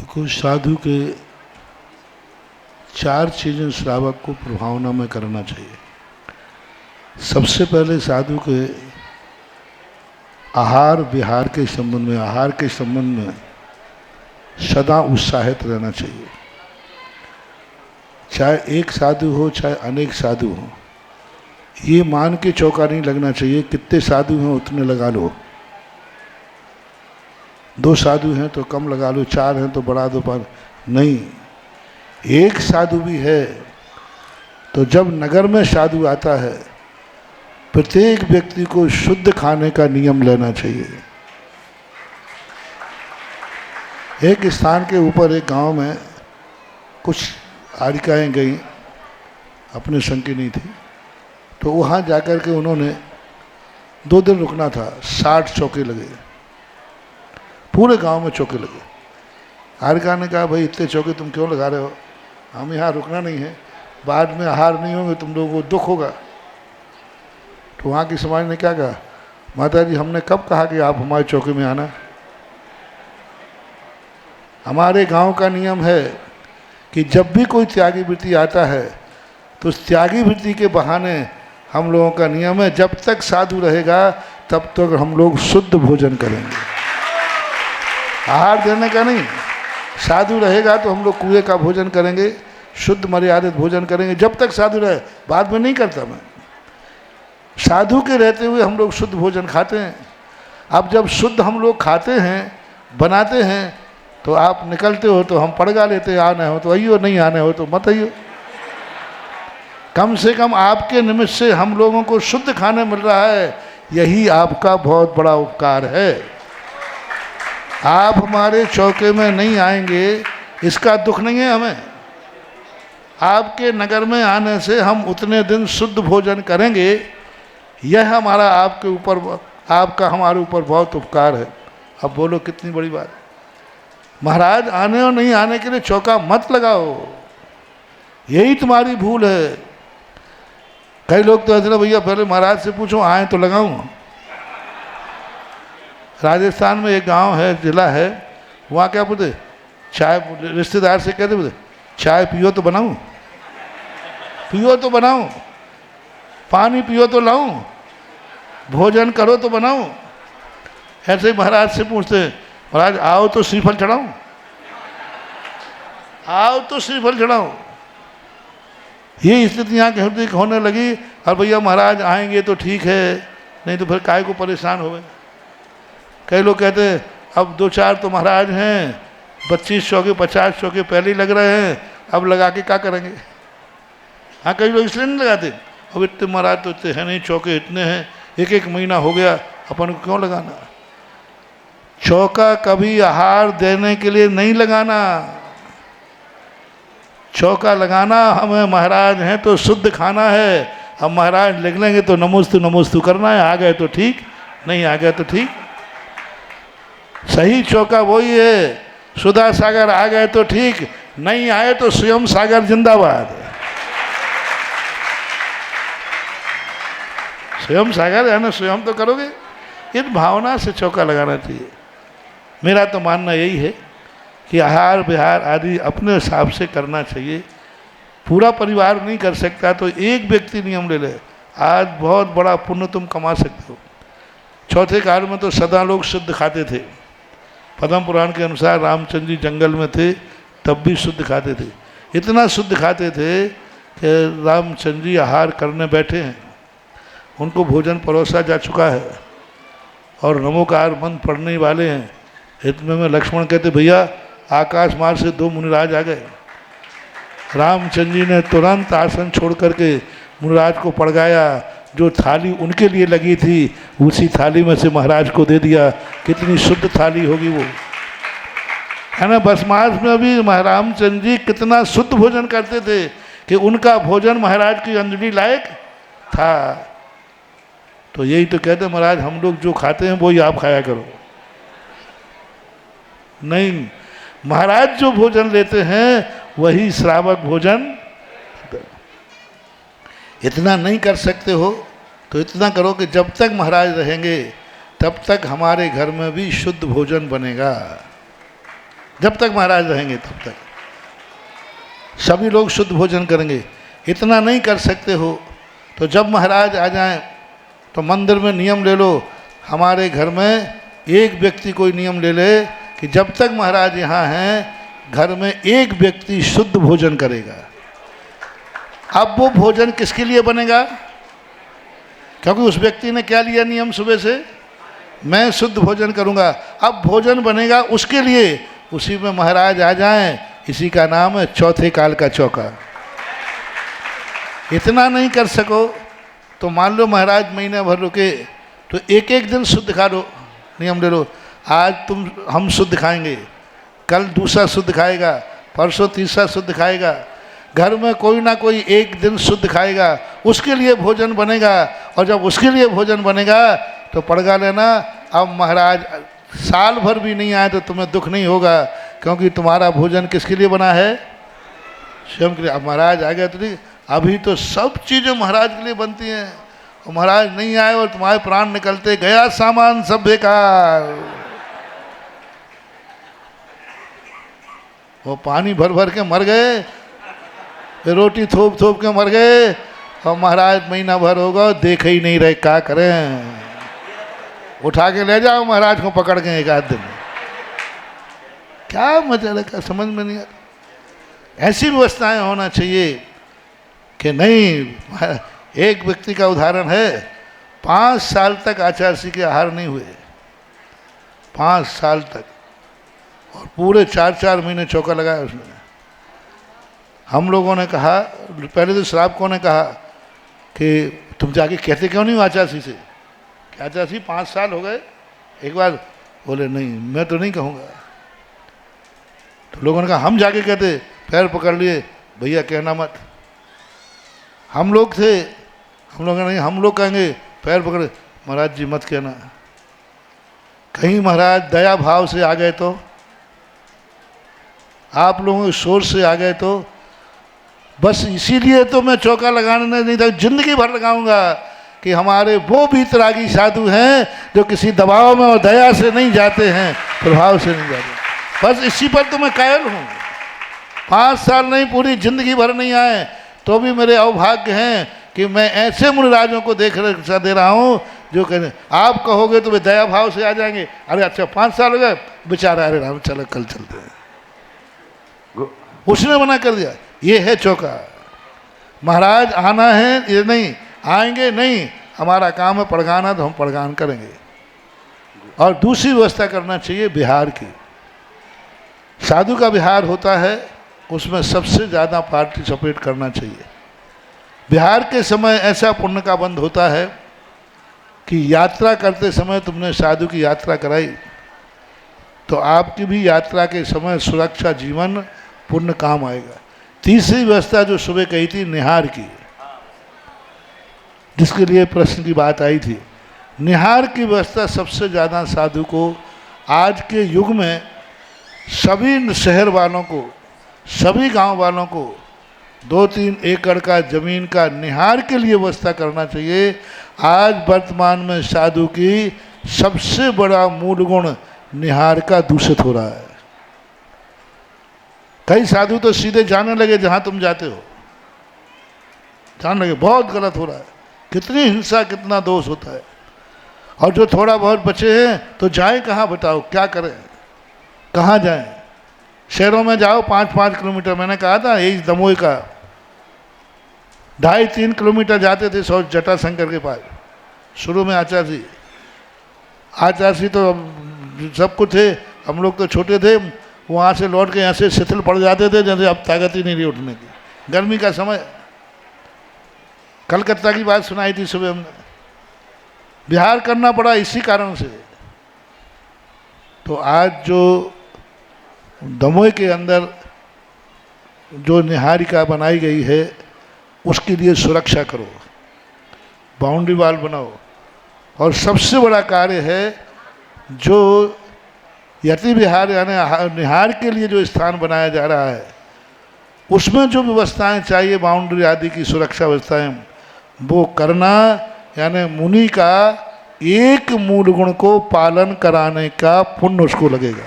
देखो, साधु के चार चीज़ें श्रावक को प्रभावना में करना चाहिए। सबसे पहले साधु के आहार विहार के संबंध में, आहार के संबंध में सदा उत्साहित रहना चाहिए। चाहे एक साधु हो चाहे अनेक साधु हो, ये मान के चौका नहीं लगना चाहिए कितने साधु हैं उतने लगा लो। 2 साधु हैं तो कम लगा लो, 4 हैं तो बढ़ा दो, पर नहीं, एक साधु भी है तो जब नगर में साधु आता है प्रत्येक व्यक्ति को शुद्ध खाने का नियम लेना चाहिए। एक स्थान के ऊपर एक गांव में कुछ आरिकाएँ गईं, अपने संग की नहीं थी, तो वहाँ जाकर के उन्होंने 2 दिन रुकना था। 60 चौके लगे, पूरे गांव में चौके लगे। आरिका ने कहा, भाई इतने चौके तुम क्यों लगा रहे हो, हम यहाँ रुकना नहीं है, बाद में आहार नहीं होंगे, तुम लोगों को दुख होगा। तो वहाँ की समाज ने क्या कहा, माता जी हमने कब कहा कि आप हमारे चौके में आना। हमारे गांव का नियम है कि जब भी कोई त्यागी वृत्ति आता है तो उस त्यागी वृत्ति के बहाने हम लोगों का नियम है, जब तक साधु रहेगा तब तक हम लोग शुद्ध भोजन करेंगे, आहार देने का नहीं। साधु रहेगा तो हम लोग कुएं का भोजन करेंगे, शुद्ध मर्यादित भोजन करेंगे, जब तक साधु रहे। बाद में नहीं करता मैं। साधु के रहते हुए हम लोग शुद्ध भोजन खाते हैं। अब जब शुद्ध हम लोग खाते हैं, बनाते हैं, तो आप निकलते हो तो हम पड़गा लेते, आना हो तो आइयो, नहीं आने हो तो मत आइयो। कम से कम आपके निमित्त से हम लोगों को शुद्ध खाने मिल रहा है, यही आपका बहुत बड़ा उपकार है। आप हमारे चौके में नहीं आएंगे इसका दुख नहीं है हमें। आपके नगर में आने से हम उतने दिन शुद्ध भोजन करेंगे, यह हमारा आपके ऊपर, आपका हमारे ऊपर बहुत उपकार है। अब बोलो कितनी बड़ी बात। महाराज आने और नहीं आने के लिए चौका मत लगाओ, यही तुम्हारी भूल है। कई लोग तो ऐसे ना, भैया पहले महाराज से पूछो आए तो लगाऊं। राजस्थान में एक गांव है, जिला है, वहाँ क्या बोलते, चाय रिश्तेदार से कहते बोलते, चाय पियो तो बनाऊं, पियो तो बनाऊं, पानी पियो तो लाऊं, भोजन करो तो बनाऊं। ऐसे ही महाराज से पूछते, महाराज आओ तो श्रीफल चढ़ाऊं, आओ तो श्रीफल चढ़ाऊं। ये स्थिति यहाँ के हृदय होने लगी। और भैया महाराज आएंगे तो ठीक है, नहीं तो फिर काय को परेशान हो गए। कई लोग कहते हैं अब 2-4 तो महाराज हैं, 25 चौके 50 चौके पहले ही लग रहे हैं, अब लगा के क्या करेंगे। हाँ, कई लोग इसलिए नहीं लगाते, अब इतने महाराज तो इतने हैं नहीं, चौके इतने हैं, 1-1 महीना हो गया, अपन को क्यों लगाना। चौका कभी आहार देने के लिए नहीं लगाना, चौका लगाना हमें महाराज हैं तो शुद्ध खाना है। अब महाराज लिख लेंगे तो नमोस्तु नमोस्तु करना है, आ गए तो ठीक, नहीं आ गए तो ठीक। सही चौका वही है, सुधा सागर आ गए तो ठीक, नहीं आए तो स्वयं सागर जिंदाबाद। स्वयं सागर है ना, स्वयं तो करोगे। इन भावना से चौका लगाना चाहिए। मेरा तो मानना यही है कि आहार विहार आदि अपने हिसाब से करना चाहिए। पूरा परिवार नहीं कर सकता तो एक व्यक्ति नियम ले ले, आज बहुत बड़ा पुण्य तुम कमा सकते हो। चौथे काल में तो सदा लोग शुद्ध खाते थे। पद्म पुराण के अनुसार रामचंद्र जी जंगल में थे तब भी शुद्ध खाते थे। इतना शुद्ध खाते थे कि रामचंद्र जी आहार करने बैठे हैं, उनको भोजन परोसा जा चुका है और नमोकार मंत्र पढ़ने वाले हैं। इतने में लक्ष्मण कहते, भैया आकाश मार्ग से 2 मुनिराज आ गए। रामचंद्र जी ने तुरंत आसन छोड़ करके मुनिराज को पड़गाया, जो थाली उनके लिए लगी थी उसी थाली में से महाराज को दे दिया। कितनी शुद्ध थाली होगी वो, है ना। बसमास में भी रामचंद्र जी कितना शुद्ध भोजन करते थे कि उनका भोजन महाराज की अंजलि लायक था। तो यही तो कहते महाराज हम लोग जो खाते हैं वही आप खाया करो। नहीं, महाराज जो भोजन लेते हैं वही श्रावक भोजन। इतना नहीं कर सकते हो तो इतना करो कि जब तक महाराज रहेंगे तब तक हमारे घर में भी शुद्ध भोजन बनेगा। जब तक महाराज रहेंगे तब तक सभी लोग शुद्ध भोजन करेंगे। इतना नहीं कर सकते हो तो जब महाराज आ जाएं तो मंदिर में नियम ले लो। हमारे घर में एक व्यक्ति कोई नियम ले ले कि जब तक महाराज यहाँ हैं घर में एक व्यक्ति शुद्ध भोजन करेगा। अब वो भोजन किसके लिए बनेगा? क्योंकि उस व्यक्ति ने क्या लिया नियम सुबह से, मैं शुद्ध भोजन करूँगा। अब भोजन बनेगा उसके लिए, उसी में महाराज आ जाएं, इसी का नाम है चौथे काल का चौका। इतना नहीं कर सको तो मान लो महाराज महीने भर रुके तो एक एक दिन शुद्ध खा लो, नियम ले लो। आज हम शुद्ध खाएंगे, कल दूसरा शुद्ध खाएगा, परसों तीसरा शुद्ध खाएगा। घर में कोई ना कोई एक दिन शुद्ध खाएगा, उसके लिए भोजन बनेगा। और जब उसके लिए भोजन बनेगा तो पड़गा लेना। अब महाराज साल भर भी नहीं आए तो तुम्हें दुख नहीं होगा, क्योंकि तुम्हारा भोजन किसके लिए बना है? स्वयं के लिए। अब महाराज आ गया तो नहीं, अभी तो सब चीज़ें महाराज के लिए बनती हैं, और महाराज नहीं आए और तुम्हारे प्राण निकलते, गया सामान सब बेकार। वो पानी भर भर के मर गए, रोटी थोप थोप के मर गए, और महाराज महीना भर होगा देखे ही नहीं रहे, क्या करें? उठा के ले जाओ महाराज को पकड़ के एक आध दिन। क्या मतलब का समझ में नहीं आता। ऐसी व्यवस्थाएं होना चाहिए कि नहीं। एक व्यक्ति का उदाहरण है, 5 साल तक आचार्य के आहार नहीं हुए, 5 साल तक, और पूरे 4-4 महीने चौका लगाया उसने। हम लोगों ने कहा, पहले तो श्रावकों ने कहा कि तुम जाके कहते क्यों नहीं हो आचार्य से, आचार्य 5 साल हो गए, एक बार बोले नहीं मैं तो नहीं कहूँगा। तो लोगों ने कहा हम जाके कहते, पैर पकड़ लिए, भैया कहना मत। हम लोग थे, हम लोग नहीं, हम लोग कहेंगे, पैर पकड़े, महाराज जी मत कहना। कहीं महाराज दया भाव से आ गए तो, आप लोगों के शोर से आ गए तो, बस इसीलिए तो मैं चौका लगाने नहीं था, जिंदगी भर लगाऊंगा कि हमारे वो भी तरागी साधु हैं जो किसी दबाव में और दया से नहीं जाते हैं, प्रभाव से नहीं जाते। बस इसी पर तो मैं कायल हूँ। 5 साल नहीं, पूरी जिंदगी भर नहीं आए तो भी मेरे अवभाग्य हैं कि मैं ऐसे मुनिराजों को देख दे रहा हूँ जो कहते, आप कहोगे तो वे दया भाव से आ जाएंगे। अरे अच्छा 5 साल हो गए बेचारा, अरे राम चलो कल चलते हैं। उसने मना कर दिया। ये है चौका। महाराज आना है, ये नहीं आएंगे, नहीं, हमारा काम है पड़गाना, तो हम पड़गान करेंगे। और दूसरी व्यवस्था करना चाहिए बिहार की। साधु का बिहार होता है, उसमें सबसे ज़्यादा पार्टिसिपेट करना चाहिए। बिहार के समय ऐसा पुण्य का बंध होता है कि यात्रा करते समय तुमने साधु की यात्रा कराई तो आपकी भी यात्रा के समय सुरक्षा जीवन पुण्य काम आएगा। तीसरी व्यवस्था जो सुबह कही थी निहार की, जिसके लिए प्रश्न की बात आई थी, निहार की व्यवस्था सबसे ज़्यादा साधु को आज के युग में सभी शहर वालों को, सभी गांव वालों को 2-3 एकड़ का जमीन का निहार के लिए व्यवस्था करना चाहिए। आज वर्तमान में साधु की सबसे बड़ा मूल गुण निहार का दूषित हो रहा है। कई साधु तो सीधे जाने लगे जहां तुम जाते हो, जाने लगे, बहुत गलत हो रहा है। कितनी हिंसा, कितना दोष होता है। और जो थोड़ा बहुत बचे हैं तो जाएं कहाँ, बताओ क्या करें, कहाँ जाएं? शहरों में जाओ 5-5 किलोमीटर, मैंने कहा था यही दमोह का 2.5-3 किलोमीटर जाते थे जटाशंकर के पास। शुरू में आचार्य जी तो सब कुछ थे, हम लोग तो छोटे थे, वहाँ से लौट के यहाँ से शिथिल पड़ जाते थे, जैसे अब ताकत ही नहीं रही उठने की। गर्मी का समय, कलकत्ता की बात सुनाई थी सुबह हमने। बिहार करना पड़ा इसी कारण से। तो आज जो दमोह के अंदर जो निहारिका बनाई गई है उसके लिए सुरक्षा करो, बाउंड्री वाल बनाओ। और सबसे बड़ा कार्य है जो यति विहार यानी निहार के लिए जो स्थान बनाया जा रहा है उसमें जो व्यवस्थाएं चाहिए, बाउंड्री आदि की सुरक्षा व्यवस्थाएं, वो करना, यानी मुनि का एक मूल गुण को पालन कराने का पुण्य उसको लगेगा।